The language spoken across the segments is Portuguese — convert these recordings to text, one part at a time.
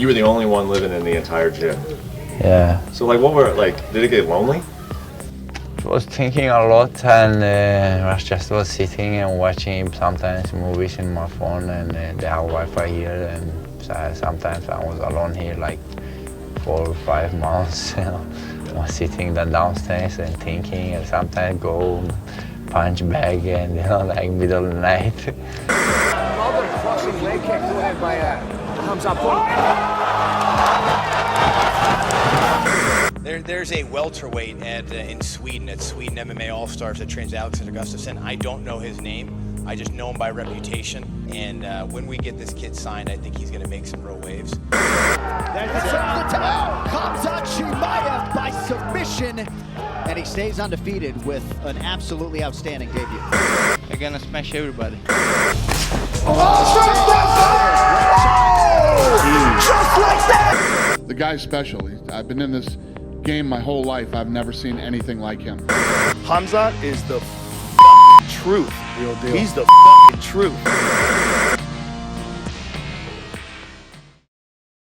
you were the only one living in the entire gym. Yeah. So like, did it get lonely? I was thinking a lot, and I just was sitting and watching sometimes movies in my phone, and they have Wi-Fi here, and so sometimes I was alone here like 4 or 5 months. I was sitting downstairs and thinking, and sometimes go punch bag, and like middle of the night. Another crushing leg kick thrown in by Hamza. There's a welterweight in Sweden at Sweden MMA All-Stars that trains Alexander Gustafsson. I don't know his name. I just know him by reputation. And when we get this kid signed, I think he's going to make some real waves. Khamzat Chimaev by submission. And he stays undefeated with an absolutely outstanding debut. I'm gonna smash everybody. Just like that! The guy's special. I've been in this game my whole life. I've never seen anything like him. Khamzat is the truth. Real deal. He's the truth.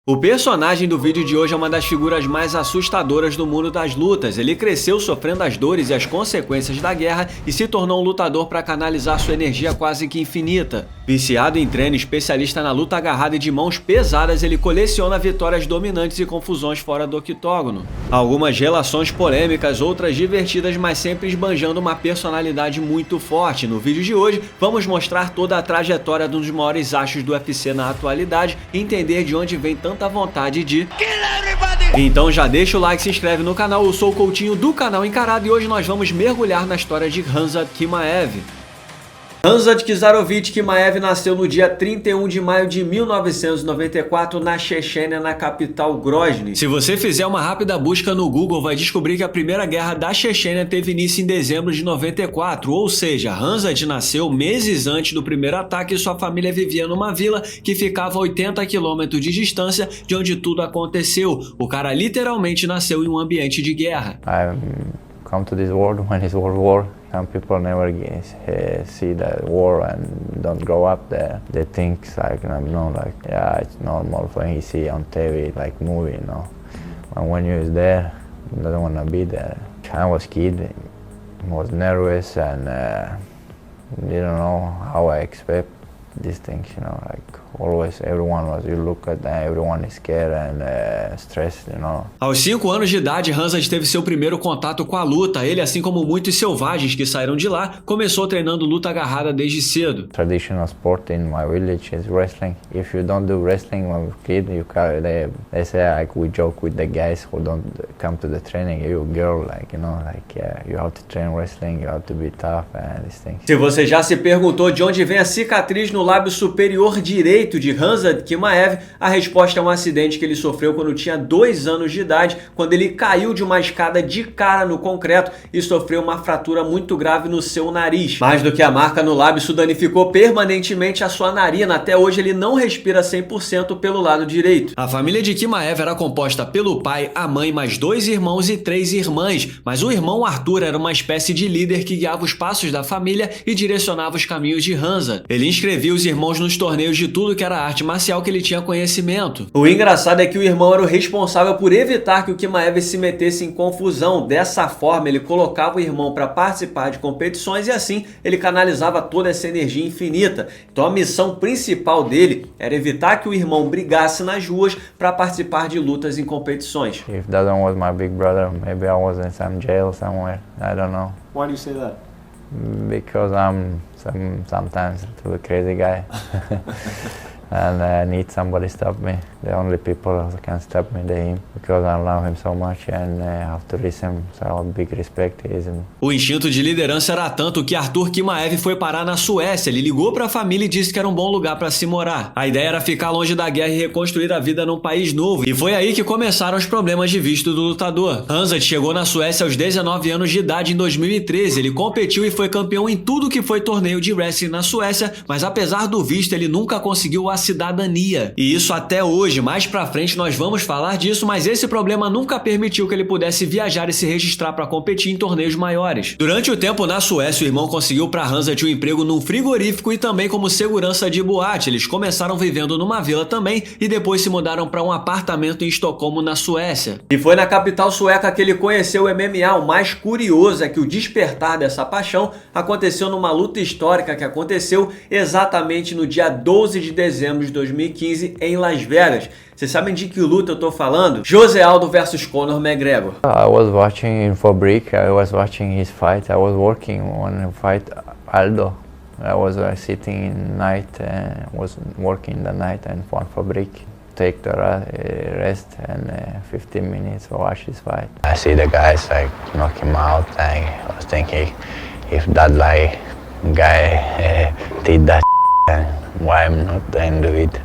O personagem do vídeo de hoje é uma das figuras mais assustadoras do mundo das lutas. Ele cresceu sofrendo as dores e as consequências da guerra e se tornou um lutador para canalizar sua energia quase que infinita. Viciado em treino, especialista na luta agarrada e de mãos pesadas, ele coleciona vitórias dominantes e confusões fora do octógono. Algumas relações polêmicas, outras divertidas, mas sempre esbanjando uma personalidade muito forte. No vídeo de hoje, vamos mostrar toda a trajetória de um dos maiores astros do UFC na atualidade e entender de onde vem tanta vontade de... Então já deixa o like, se inscreve no canal. Eu sou o Coutinho do canal Encarado e hoje nós vamos mergulhar na história de Khamzat Chimaev. Khamzat Kizarovich Chimaev nasceu no dia 31 de maio de 1994 na Chechênia, na capital Grozny. Se você fizer uma rápida busca no Google, vai descobrir que a primeira guerra da Chechênia teve início em dezembro de 94, ou seja, Khamzat nasceu meses antes do primeiro ataque e sua família vivia numa vila que ficava a 80 quilômetros de distância de onde tudo aconteceu. O cara literalmente nasceu em um ambiente de guerra. I've come to this world when it's World War. Some people never see the war and don't grow up there. They think like, yeah, it's normal when you see on TV, like movie, And when you're there, you don't want to be there. I was kid, was nervous and didn't know how I expect these things, like always everyone was, you look at that, everyone is scared and stressed, Aos 5 anos de idade, Khamzat teve seu primeiro contato com a luta. Ele, assim como muitos selvagens que saíram de lá, começou treinando luta agarrada desde cedo. Traditional sport in my village is wrestling. If you don't do wrestling when you're a kid, they say like we joke with the guys who don't come to the training. You girl, yeah, you have to train wrestling, you have to be tough and these things. Se você já se perguntou de onde vem a cicatriz no lábio superior direito de Khamzat Chimaev, a resposta é um acidente que ele sofreu quando tinha 2 anos de idade, quando ele caiu de uma escada de cara no concreto e sofreu uma fratura muito grave no seu nariz. Mais do que a marca no lábio, isso danificou permanentemente a sua narina. Até hoje ele não respira 100% pelo lado direito. A família de Chimaev era composta pelo pai, a mãe, mais 2 irmãos e 3 irmãs, mas o irmão Arthur era uma espécie de líder que guiava os passos da família e direcionava os caminhos de Khamzat. Ele inscrevia os irmãos nos torneios de tudo que era arte marcial que ele tinha conhecimento. O engraçado é que o irmão era o responsável por evitar que o Chimaev se metesse em confusão. Dessa forma, ele colocava o irmão para participar de competições e assim ele canalizava toda essa energia infinita. Então a missão principal dele era evitar que o irmão brigasse nas ruas para participar de lutas em competições. If that one was my big brother, maybe I was in some jail somewhere. I don't know. Why do you say that? Because I'm sometimes a crazy guy. And I need somebody to stop me. The only people who can stop me, they're him, because I love him so much and I have to listen. So I have big respect to him. O instinto de liderança era tanto que Arthur Chimaev foi parar na Suécia. Ele ligou para a família e disse que era um bom lugar para se morar. A ideia era ficar longe da guerra e reconstruir a vida num país novo. E foi aí que começaram os problemas de visto do lutador. Khamzat chegou na Suécia aos 19 anos de idade em 2013. Ele competiu e foi campeão em tudo que foi torneio de wrestling na Suécia, mas apesar do visto, ele nunca conseguiu o acesso cidadania. E isso até hoje, mais pra frente nós vamos falar disso, mas esse problema nunca permitiu que ele pudesse viajar e se registrar para competir em torneios maiores. Durante o tempo na Suécia, o irmão conseguiu para Hansat um emprego num frigorífico e também como segurança de boate. Eles começaram vivendo numa vila também e depois se mudaram para um apartamento em Estocolmo, na Suécia. E foi na capital sueca que ele conheceu o MMA. O mais curioso é que o despertar dessa paixão aconteceu numa luta histórica que aconteceu exatamente no dia 12 de dezembro de 2015 em Las Vegas. Vocês sabem de que luta eu tô falando? José Aldo versus Conor McGregor. I was watching in Fabric, I was watching his fight, I was working on fight Aldo. I was sitting in night, was working the night and for Fabric. Take the rest and 15 minutes to watch his fight. I see the guys like knock him out. I was thinking, if that like guy did that, why I'm not going to do it?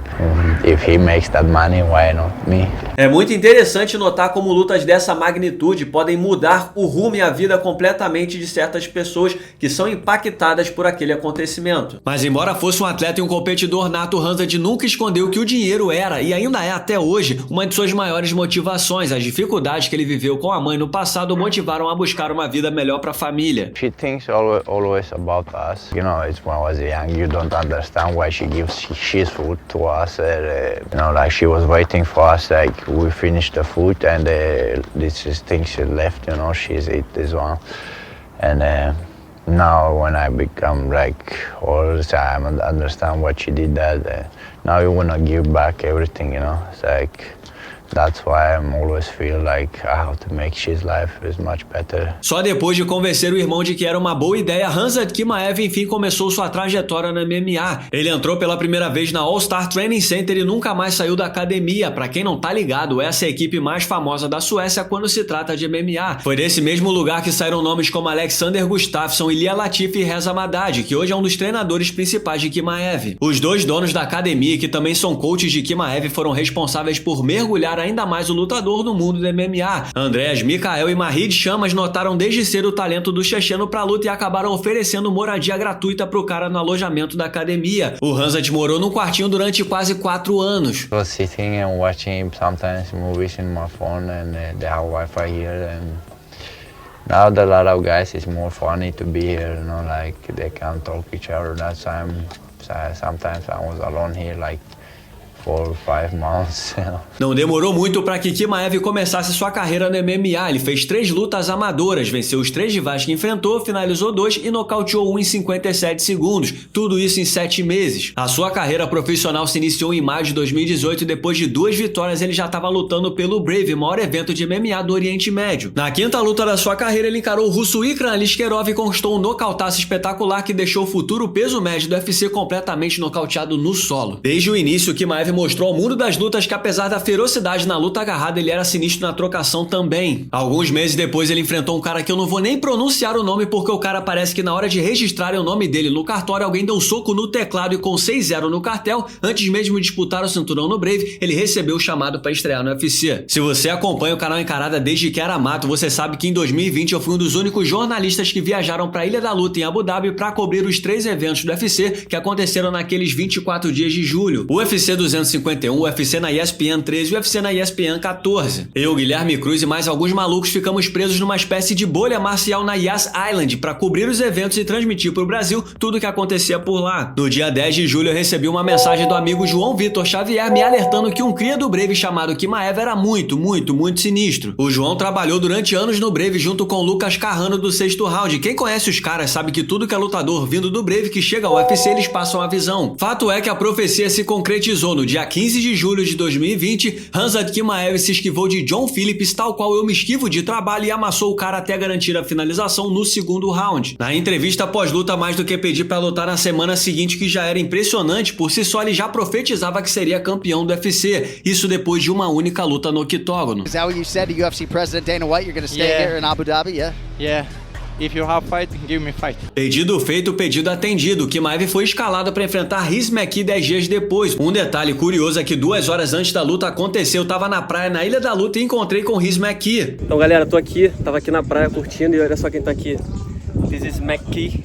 If he makes that money, why not me? É muito interessante notar como lutas dessa magnitude podem mudar o rumo e a vida completamente de certas pessoas que são impactadas por aquele acontecimento. Mas embora fosse um atleta e um competidor nato, Hansat nunca escondeu que o dinheiro era, e ainda é até hoje, uma de suas maiores motivações. As dificuldades que ele viveu com a mãe no passado o motivaram a buscar uma vida melhor para a família. She thinks always about us. You know, it's when I was young, you don't understand why she gives she's food to us. You know, like she was waiting for us, like we finished the food and this is things she left, you know, she's ate this one. And now when I become like all the time and understand what she did that, now you wanna give back everything, you know, it's like that's why I'm always feel like I have to make his life is much better. Só depois de convencer o irmão de que era uma boa ideia, Hansat Chimaev enfim começou sua trajetória no MMA. Ele entrou pela primeira vez na All Star Training Center e nunca mais saiu da academia. Pra quem não tá ligado, essa é a equipe mais famosa da Suécia quando se trata de MMA. Foi desse mesmo lugar que saíram nomes como Alexander Gustafsson, Ilia Latifi e Reza Madad, que hoje é um dos treinadores principais de Chimaev. Os dois donos da academia, que também são coaches de Chimaev, foram responsáveis por mergulhar ainda mais o lutador no mundo do MMA. Andreas Mikael e Mahid Chamas notaram desde cedo o talento do checheno pra luta e acabaram oferecendo moradia gratuita pro cara no alojamento da academia. O Hansat morou num quartinho durante quase 4 anos. I was sitting and watching sometimes movies in my phone and they have Wi-Fi here and now that a lot of guys it's more funny to be here, you know, like they can talk each other. That time sometimes I was alone here like 4 or 5 months. Não demorou muito para que Chimaev começasse sua carreira no MMA. Ele fez 3 lutas amadoras, venceu os 3 rivais que enfrentou, finalizou 2 e nocauteou 1 em 57 segundos. Tudo isso em 7 meses. A sua carreira profissional se iniciou em maio de 2018 e depois de 2 vitórias ele já estava lutando pelo Brave, o maior evento de MMA do Oriente Médio. Na 5ª luta da sua carreira ele encarou o russo Ikran Aliskerov e conquistou um nocautaço espetacular que deixou o futuro peso médio do UFC completamente nocauteado no solo. Desde o início, Chimaev mostrou ao mundo das lutas que apesar da ferocidade na luta agarrada, ele era sinistro na trocação também. Alguns meses depois ele enfrentou um cara que eu não vou nem pronunciar o nome porque o cara parece que na hora de registrarem o nome dele no cartório alguém deu um soco no teclado e com 6-0 no cartel, antes mesmo de disputar o cinturão no Brave, ele recebeu o chamado para estrear no UFC. Se você acompanha o canal Encarada desde que era mato, você sabe que em 2020 eu fui um dos únicos jornalistas que viajaram para a Ilha da Luta em Abu Dhabi para cobrir os 3 eventos do UFC que aconteceram naqueles 24 dias de julho. O UFC 251, o UFC na ESPN 13 e o UFC na ESPN 14. Eu, Guilherme Cruz e mais alguns malucos ficamos presos numa espécie de bolha marcial na Yas Island para cobrir os eventos e transmitir para o Brasil tudo o que acontecia por lá. No dia 10 de julho eu recebi uma mensagem do amigo João Vitor Xavier me alertando que um cria do Brave chamado Chimaev era muito sinistro. O João trabalhou durante anos no Brave junto com Lucas Carrano do 6º Round. Quem conhece os caras sabe que tudo que é lutador vindo do Brave que chega ao UFC eles passam a visão. Fato é que a profecia se concretizou no dia 15 de julho de 2020, Hansat Chimaev se esquivou de John Phillips, tal qual eu me esquivo de trabalho, e amassou o cara até garantir a finalização no 2º round. Na entrevista pós-luta, mais do que pedir para lutar na semana seguinte, que já era impressionante, por si só ele já profetizava que seria campeão do UFC. Isso depois de uma única luta no octógono. Is that what you said to UFC President Dana White? You're going to stay here in Abu Dhabi, yeah? Yeah. If you have fight, give me fight. Pedido feito, pedido atendido. Chimaev foi escalado para enfrentar Rhys McKee 10 dias depois. Um detalhe curioso é que 2 horas antes da luta aconteceu, eu tava na praia, na Ilha da Luta, e encontrei com Rhys McKee. Então galera, tô aqui, tava aqui na praia curtindo e olha só quem tá aqui. This is McKee.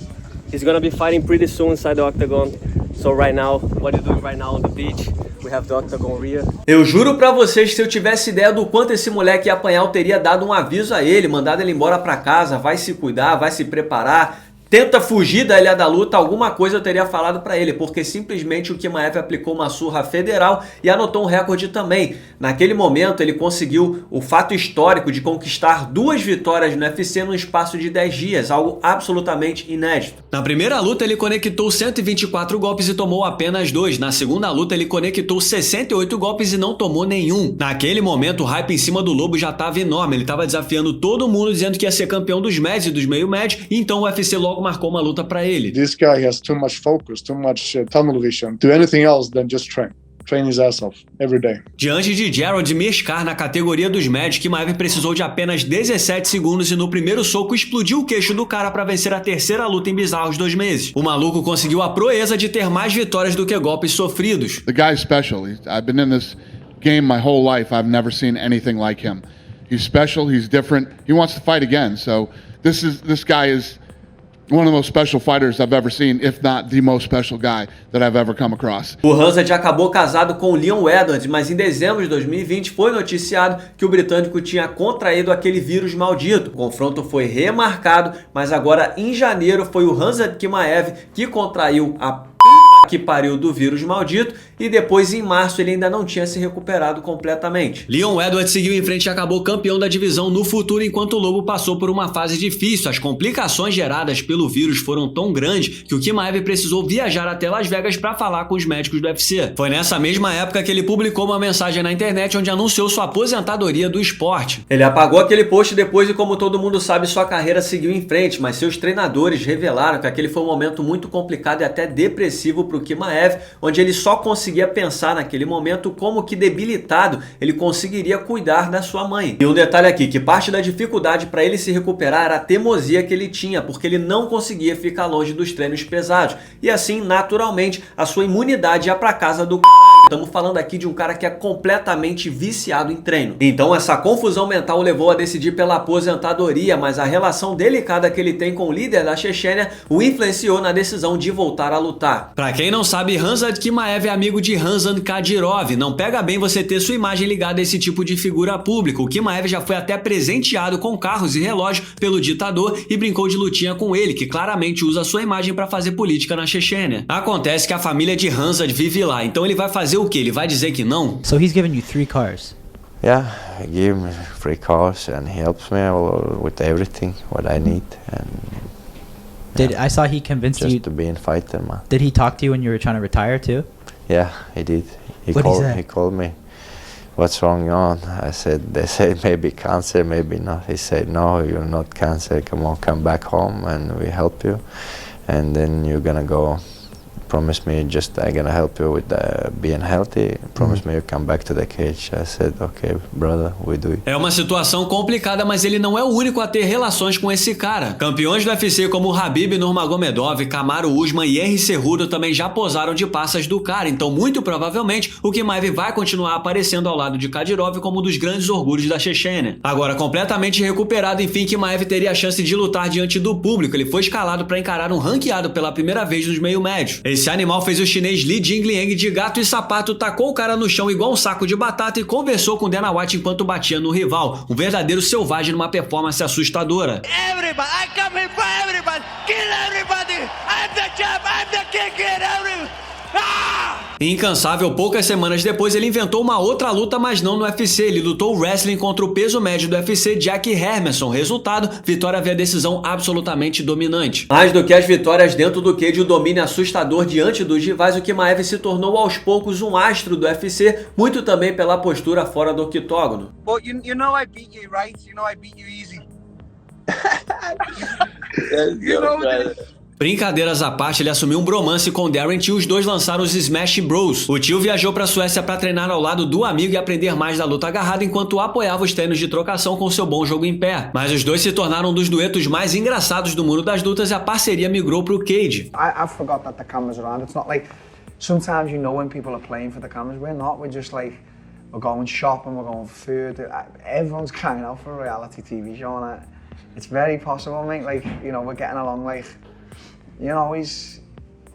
He's gonna be fighting pretty soon inside the octagon. So right now, what are you doing right now on the beach? We have the Octagon Rio. Eu juro pra vocês que se eu tivesse ideia do quanto esse moleque ia apanhar, eu teria dado um aviso a ele, mandado ele embora pra casa, vai se cuidar, vai se preparar. Tenta fugir da Ilha da Luta, alguma coisa eu teria falado pra ele, porque simplesmente o Chimaev aplicou uma surra federal e anotou um recorde também. Naquele momento ele conseguiu o fato histórico de conquistar 2 vitórias no UFC num espaço de 10 dias, algo absolutamente inédito. Na primeira luta ele conectou 124 golpes e tomou apenas 2. Na segunda luta ele conectou 68 golpes e não tomou nenhum. Naquele momento o hype em cima do Lobo já estava enorme, ele estava desafiando todo mundo dizendo que ia ser campeão dos médios e dos meio médios, então o UFC logo marcou uma luta pra ele. This guy has too much focus, too much tunnel vision, do anything else than just train. Train his ass off every day. Diante de Gerald Miskar na categoria dos médios, Chimaev precisou de apenas 17 segundos e no primeiro soco explodiu o queixo do cara para vencer a terceira luta em bizarros 2 meses. O maluco conseguiu a proeza de ter mais vitórias do que golpes sofridos. The guy's special. I've been in this game my whole life. I've never seen anything like him. He's special. He's different. He wants to fight again. So this guy is one of the most special fighters I've ever seen, if not the most special guy that I've ever come across. O Khamzat acabou casado com Leon Edwards, mas em dezembro de 2020 foi noticiado que o britânico tinha contraído aquele vírus maldito. O confronto foi remarcado, mas agora em janeiro foi o Khamzat Chimaev que contraiu a que pariu do vírus maldito e depois em março ele ainda não tinha se recuperado completamente. Leon Edwards seguiu em frente e acabou campeão da divisão no futuro enquanto o Lobo passou por uma fase difícil. As complicações geradas pelo vírus foram tão grandes que o Chimaev precisou viajar até Las Vegas para falar com os médicos do UFC. Foi nessa mesma época que ele publicou uma mensagem na internet onde anunciou sua aposentadoria do esporte. Ele apagou aquele post depois e, como todo mundo sabe, sua carreira seguiu em frente, mas seus treinadores revelaram que aquele foi um momento muito complicado e até depressivo pro Chimaev, onde ele só conseguia pensar naquele momento como que debilitado ele conseguiria cuidar da sua mãe. E um detalhe aqui, que parte da dificuldade para ele se recuperar era a teimosia que ele tinha, porque ele não conseguia ficar longe dos treinos pesados. E assim, naturalmente, a sua imunidade ia pra casa do Estamos falando aqui de um cara que é completamente viciado em treino. Então essa confusão mental levou a decidir pela aposentadoria, mas a relação delicada que ele tem com o líder da Chechênia o influenciou na decisão de voltar a lutar. Pra quem não sabe, Khamzat Chimaev é amigo de Ramzan Kadyrov. Não pega bem você ter sua imagem ligada a esse tipo de figura pública. O Chimaev já foi até presenteado com carros e relógios pelo ditador e brincou de lutinha com ele, que claramente usa sua imagem para fazer política na Chechênia. Acontece que a família de Khamzat vive lá, então ele vai fazer o que? Ele vai dizer que não? So he's given you 3 cars. Yeah, he gives me 3 cars and he helps me with everything what I need. And I saw he convinced just you to be in fighter, man. Did he talk to you when you were trying to retire too? Yeah, he did. What he said? He called me. What's wrong on? I said, they said maybe cancer, maybe not. He said, no, you're not cancer. Come on, come back home and we help you. And then you're gonna go. Promise me just I'm gonna help you with being healthy. Promise me you come back to the cage. I said, okay, brother, we do it. É uma situação complicada, mas ele não é o único a ter relações com esse cara. Campeões do UFC como Khabib Nurmagomedov, Kamaru Usman e Henry Cejudo também já posaram de passas do cara. Então, muito provavelmente, o Chimaev vai continuar aparecendo ao lado de Kadyrov como um dos grandes orgulhos da Chechênia. Agora, completamente recuperado, enfim, Chimaev teria a chance de lutar diante do público. Ele foi escalado para encarar um ranqueado pela primeira vez nos meio médios. Esse animal fez o chinês Li Jingliang de gato e sapato, tacou o cara no chão igual um saco de batata e conversou com Dana White enquanto batia no rival. Um verdadeiro selvagem numa performance assustadora. Everybody, I come here for everybody. Kill everybody. I'm the champ. I'm the king. Kill everybody. Incansável, poucas semanas depois ele inventou uma outra luta, mas não no UFC. Ele lutou wrestling contra o peso médio do UFC, Jack Hermanson. Resultado, vitória via decisão absolutamente dominante. Mais do que as vitórias dentro do cage, o domínio assustador diante dos rivais, o Chimaev se tornou aos poucos um astro do UFC, muito também pela postura fora do octógono. But you know I beat you, right? You know I beat you easy. You know this. Brincadeiras à parte, ele assumiu um bromance com Darren Till, os dois lançaram os Smash Bros. O Till viajou pra Suécia para treinar ao lado do amigo e aprender mais da luta agarrada, enquanto apoiava os treinos de trocação com seu bom jogo em pé. Mas os dois se tornaram um dos duetos mais engraçados do mundo das lutas e a parceria migrou pro cage. I forgot that the cameras are on. It's not like sometimes you know when people are playing for the cameras. We're not. We're just like we're going shopping, we're going for food. Everyone's crying out for a reality TV show, and it's very possible, mate. Like, you know, we're getting along like. You know, he's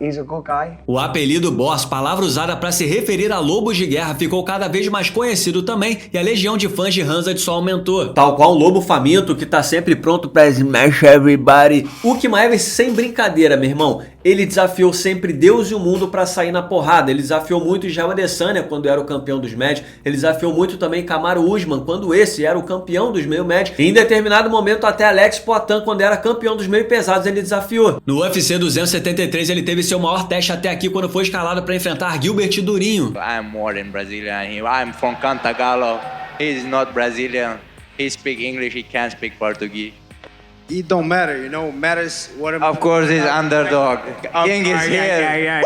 he's a good guy. O apelido Boss, palavra usada para se referir a lobos de guerra, ficou cada vez mais conhecido também e a legião de fãs de Khamzat só aumentou. Tal qual um lobo faminto que tá sempre pronto pra smash everybody. O Chimaev, sem brincadeira, meu irmão, ele desafiou sempre Deus e o mundo pra sair na porrada. Ele desafiou muito Israel Adesanya quando era o campeão dos médios. Ele desafiou muito também Kamaru Usman quando esse era o campeão dos meio médios. E em determinado momento até Alex Poatan quando era campeão dos meio pesados ele desafiou. No UFC 273 ele teve seu maior teste até aqui quando foi escalado para enfrentar Gilbert Durinho. I'm more than Brazilian. I'm from Cantagalo. He's not Brazilian. He speaks English. He can't speak Portuguese. It don't matter, you know, matters what I'm... Of course, he's underdog. King is here.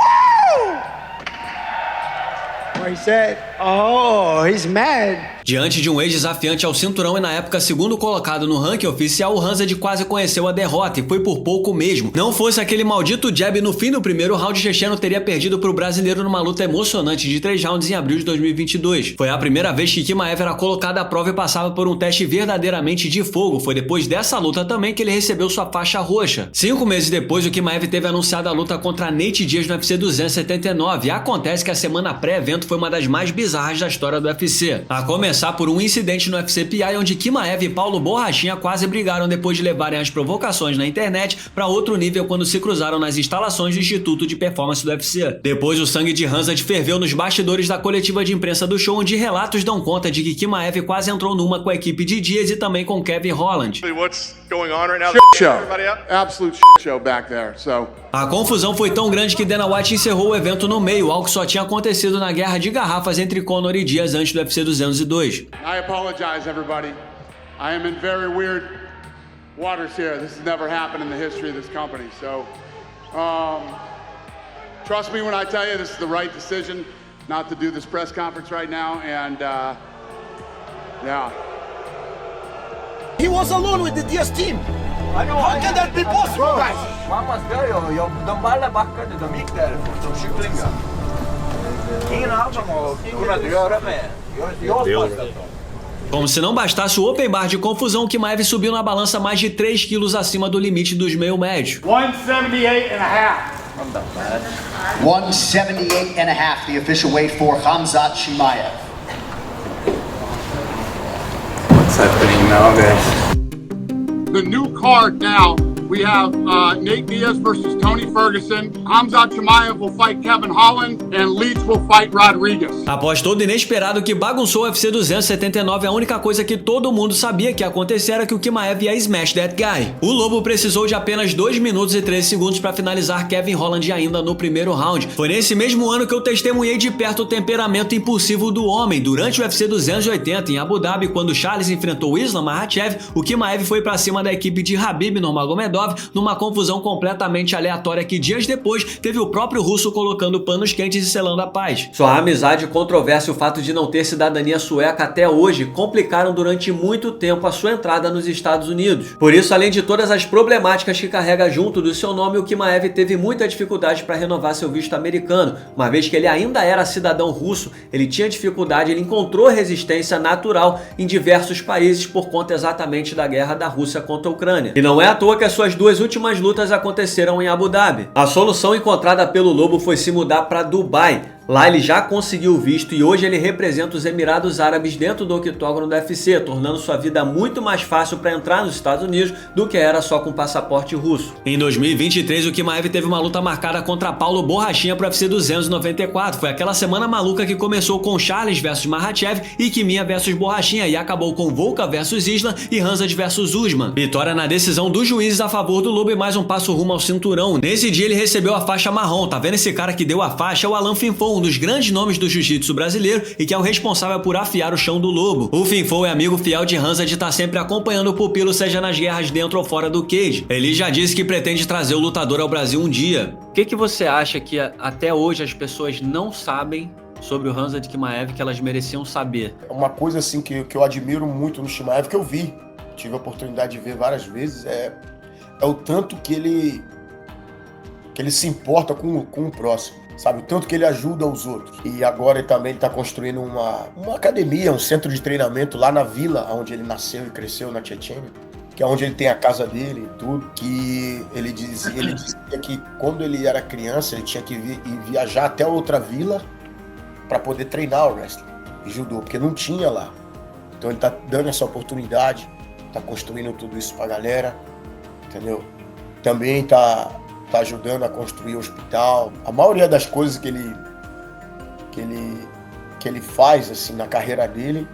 What he said? Oh, he's mad. Diante de um ex-desafiante ao cinturão e na época segundo colocado no ranking oficial, o Khamzat quase conheceu a derrota e foi por pouco mesmo. Não fosse aquele maldito jab no fim do primeiro round, o checheno teria perdido para o brasileiro numa luta emocionante de 3 rounds em abril de 2022. Foi a primeira vez que Chimaev era colocado à prova e passava por um teste verdadeiramente de fogo. Foi depois dessa luta também que ele recebeu sua faixa roxa. 5 meses depois, o Chimaev teve anunciado a luta contra Nate Diaz no UFC 279 e acontece que a semana pré-evento foi uma das mais bizarras da história do UFC. A começar por um incidente no UFC PI onde Chimaev e Paulo Borrachinha quase brigaram depois de levarem as provocações na internet para outro nível quando se cruzaram nas instalações do Instituto de Performance do UFC. Depois o sangue de Khamzat ferveu nos bastidores da coletiva de imprensa do show, onde relatos dão conta de que Chimaev quase entrou numa com a equipe de Diaz e também com Kevin Holland. What's going on right now? Shit show. Absolute shit show back there. So a confusão foi tão grande que Dana White encerrou o evento no meio, algo que só tinha acontecido na guerra de garrafas entre Conor e Diaz antes do UFC 202. I apologize, everybody. I am in very weird waters here. This has never happened in the history of this company. So, trust me when I tell you this is the right decision not to do this press conference right now. And yeah. He was alone with the Diaz team. I know. How can that be possible, guys? Mammas gör ju, de bara backade, de gick där som kycklingar. Ingen av dem har kunnat göra med. Jag sparkade dem. Como se não bastasse o open bar de confusão, Chimaev subiu na balança mais de 3 quilos acima do limite dos meio médios. 178.5. 178.5, the official weight for Khamzat Chimaev. What's happening now, guys? The new card now, we have Nate Diaz versus Tony Ferguson. Khamzat Chimaev will fight Kevin Holland and Leach will fight Rodriguez. Após todo inesperado que bagunçou o UFC 279, a única coisa que todo mundo sabia que ia acontecer era que o Chimaev ia smash that guy. O Lobo precisou de apenas 2 minutos e 13 segundos para finalizar Kevin Holland ainda no primeiro round. Foi nesse mesmo ano que eu testemunhei de perto o temperamento impulsivo do homem. Durante o UFC 280 em Abu Dhabi, quando Charles enfrentou Islam Makhachev, o Chimaev foi para cima da equipe de Khabib Nurmagomedov numa confusão completamente aleatória que dias depois teve o próprio russo colocando panos quentes e selando a paz. Sua amizade, controvérsia e o fato de não ter cidadania sueca até hoje complicaram durante muito tempo a sua entrada nos Estados Unidos. Por isso, além de todas as problemáticas que carrega junto do seu nome, o Chimaev teve muita dificuldade para renovar seu visto americano. Uma vez que ele ainda era cidadão russo, ele tinha dificuldade, ele encontrou resistência natural em diversos países por conta exatamente da guerra da Rússia contra a Ucrânia. E não é à toa que as suas 2 últimas lutas aconteceram em Abu Dhabi. A solução encontrada pelo Lobo foi se mudar para Dubai. Lá ele já conseguiu o visto e hoje ele representa os Emirados Árabes dentro do octógono do UFC, tornando sua vida muito mais fácil para entrar nos Estados Unidos do que era só com passaporte russo. Em 2023, o Chimaev teve uma luta marcada contra Paulo Borrachinha para o UFC 294. Foi aquela semana maluca que começou com Charles versus Makhachev e Chiminha versus Borrachinha e acabou com Volka versus Islam e Khamzat versus Usman. Vitória na decisão dos juízes a favor do Lobo e mais um passo rumo ao cinturão. Nesse dia ele recebeu a faixa marrom. Tá vendo esse cara que deu a faixa? É o Alan Finfon, um dos grandes nomes do jiu-jitsu brasileiro e que é o responsável por afiar o chão do Lobo. O Finfon é amigo fiel de Khamzat e tá sempre acompanhando o pupilo, seja nas guerras dentro ou fora do cage. Ele já disse que pretende trazer o lutador ao Brasil um dia. O que você acha que até hoje as pessoas não sabem sobre o Khamzat Chimaev que elas mereciam saber? Uma coisa assim que eu admiro muito no Chimaev, que eu vi, tive a oportunidade de ver várias vezes, é o tanto que ele se importa com o próximo. Sabe, o tanto que ele ajuda os outros. E agora ele também está construindo uma academia, um centro de treinamento lá na vila onde ele nasceu e cresceu, na Chechênia. que é onde ele tem a casa dele e tudo, que ele dizia que quando ele era criança ele tinha que viajar até outra vila para poder treinar o wrestling e judô, porque não tinha lá. Então ele tá dando essa oportunidade, tá construindo tudo isso pra galera, entendeu? Também tá ajudando a construir o hospital. A maioria das coisas que ele faz assim na carreira dele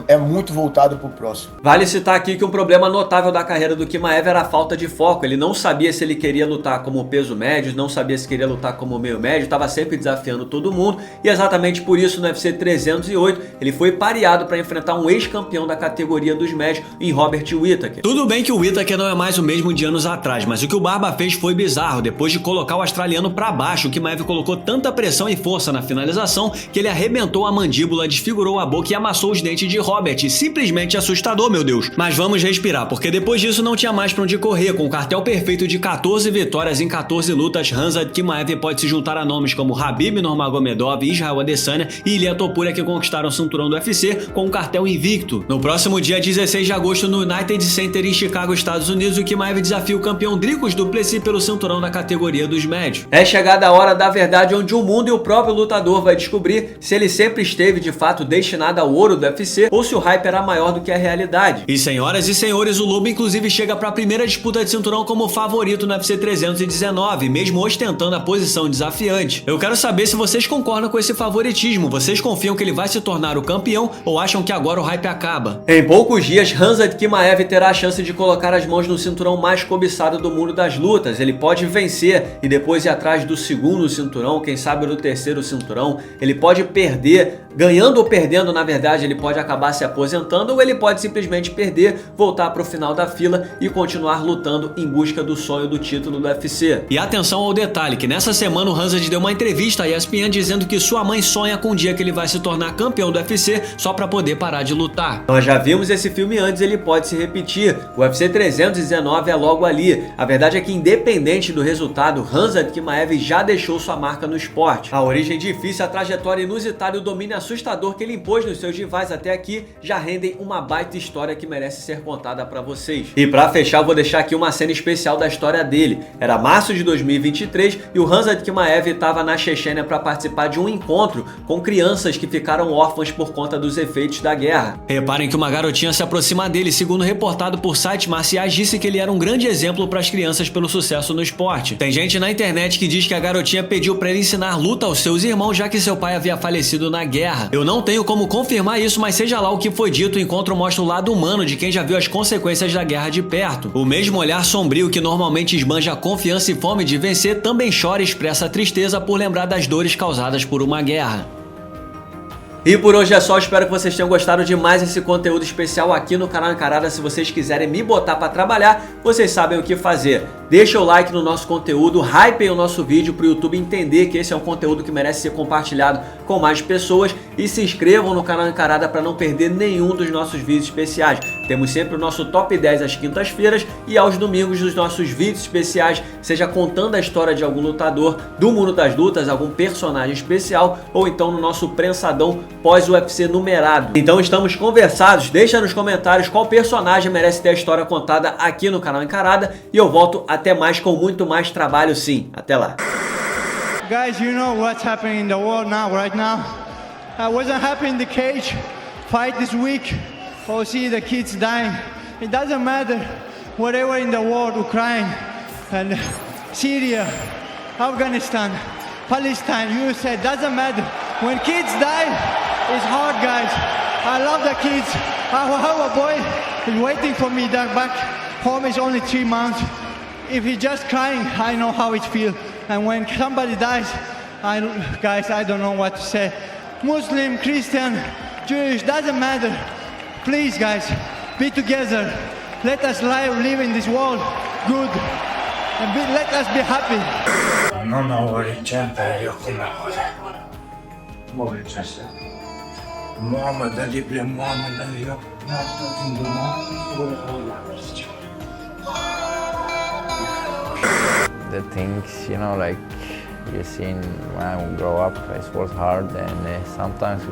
é muito voltado pro próximo. Vale citar aqui que um problema notável da carreira do Chimaev era a falta de foco. Ele não sabia se ele queria lutar como peso médio, não sabia se queria lutar como meio médio, estava sempre desafiando todo mundo, e exatamente por isso no UFC 308 ele foi pareado para enfrentar um ex-campeão da categoria dos médios em Robert Whittaker. Tudo bem que o Whittaker não é mais o mesmo de anos atrás, mas o que o Barba fez foi bizarro. Depois de colocar o australiano para baixo, o Chimaev colocou tanta pressão e força na finalização que ele arrebentou a mandíbula, desfigurou a boca e amassou os dentes de Robert. Simplesmente assustador, meu Deus. Mas vamos respirar, porque depois disso não tinha mais pra onde correr. Com o cartel perfeito de 14 vitórias em 14 lutas, Khamzat Chimaev pode se juntar a nomes como Khabib Nurmagomedov, Israel Adesanya e Ilia Topuria, que conquistaram o cinturão do UFC com um cartel invicto. No próximo dia 16 de agosto, no United Center em Chicago, Estados Unidos, o Chimaev desafia o campeão Dricus du Plessis pelo cinturão da categoria dos médios. É chegada a hora da verdade, onde o mundo e o próprio lutador vai descobrir se ele sempre esteve de fato destinado ao ouro do UFC ou se o hype era maior do que a realidade. E senhoras e senhores, o Lobo inclusive chega para a primeira disputa de cinturão como favorito no UFC 319, mesmo ostentando a posição desafiante. Eu quero saber se vocês concordam com esse favoritismo. Vocês confiam que ele vai se tornar o campeão ou acham que agora o hype acaba? Em poucos dias, Khamzat Chimaev terá a chance de colocar as mãos no cinturão mais cobiçado do mundo das lutas. Ele pode vencer e depois ir atrás do segundo cinturão, quem sabe do terceiro cinturão. Ele pode perder, ganhando ou perdendo, na verdade, ele pode acabar se aposentando, ou ele pode simplesmente perder, voltar para o final da fila e continuar lutando em busca do sonho do título do UFC. E atenção ao detalhe, que nessa semana o Khamzat deu uma entrevista à ESPN dizendo que sua mãe sonha com o dia que ele vai se tornar campeão do UFC só para poder parar de lutar. Nós já vimos esse filme antes, ele pode se repetir. O UFC 319 é logo ali. A verdade é que, independente do resultado, Khamzat Chimaev já deixou sua marca no esporte. A origem difícil, a trajetória inusitada e o domínio assustador que ele impôs nos seus rivais até aqui já rendem uma baita história que merece ser contada pra vocês. E pra fechar, eu vou deixar aqui uma cena especial da história dele. Era março de 2023 e o Khamzat Chimaev estava na Chechênia para participar de um encontro com crianças que ficaram órfãs por conta dos efeitos da guerra. Reparem que uma garotinha se aproxima dele, segundo reportado por sites marciais, disse que ele era um grande exemplo para as crianças pelo sucesso no esporte. Tem gente na internet que diz que a garotinha pediu para ele ensinar luta aos seus irmãos, já que seu pai havia falecido na guerra. Eu não tenho como confirmar isso, mas seja lá o que foi dito, o encontro mostra o lado humano de quem já viu as consequências da guerra de perto. O mesmo olhar sombrio que normalmente esbanja a confiança e fome de vencer também chora e expressa tristeza por lembrar das dores causadas por uma guerra. E por hoje é só, espero que vocês tenham gostado de mais esse conteúdo especial aqui no canal Encarada. Se vocês quiserem me botar pra trabalhar, vocês sabem o que fazer. Deixa o like no nosso conteúdo, hypem o nosso vídeo pro YouTube entender que esse é um conteúdo que merece ser compartilhado com mais pessoas e se inscrevam no canal Encarada para não perder nenhum dos nossos vídeos especiais. Temos sempre o nosso top 10 às quintas-feiras e aos domingos os nossos vídeos especiais, seja contando a história de algum lutador do mundo das lutas, algum personagem especial, ou então no nosso prensadão pós-UFC numerado. Então estamos conversados, deixa nos comentários qual personagem merece ter a história contada aqui no canal Encarada e eu volto até mais com muito mais trabalho sim. Até lá. Guys, you know what's happening in the world now, right now? I wasn't happy in the cage fight this week. Oh, see the kids dying. It doesn't matter whatever in the world, Ukraine and Syria, Afghanistan, Palestine, USA, doesn't matter. When kids die, it's hard, guys. I love the kids. I have a boy who's waiting for me back home. Is only 3 months. If he's just crying, I know how it feels. And when somebody dies, guys, I don't know what to say. Muslim, Christian, Jewish, doesn't matter. Please, guys, be together. Let us live in this world good. And let us be happy. Non ho originale, io come Muhammad Ali ibn Muhammad Ali, The things, you know, like you seen when I grow up, I work hard and sometimes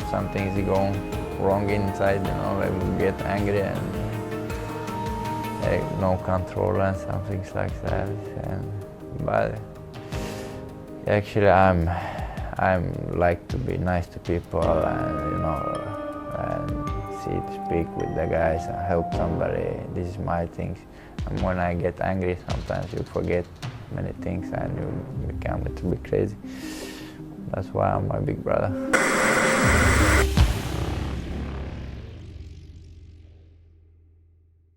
some things go wrong inside, you know, like we get angry and no control and some things like that. But actually, I'm like to be nice to people and and speak with the guys and help somebody. This is my things. And when I get angry, sometimes you forget many things and you become a little bit crazy. That's why I'm my big brother.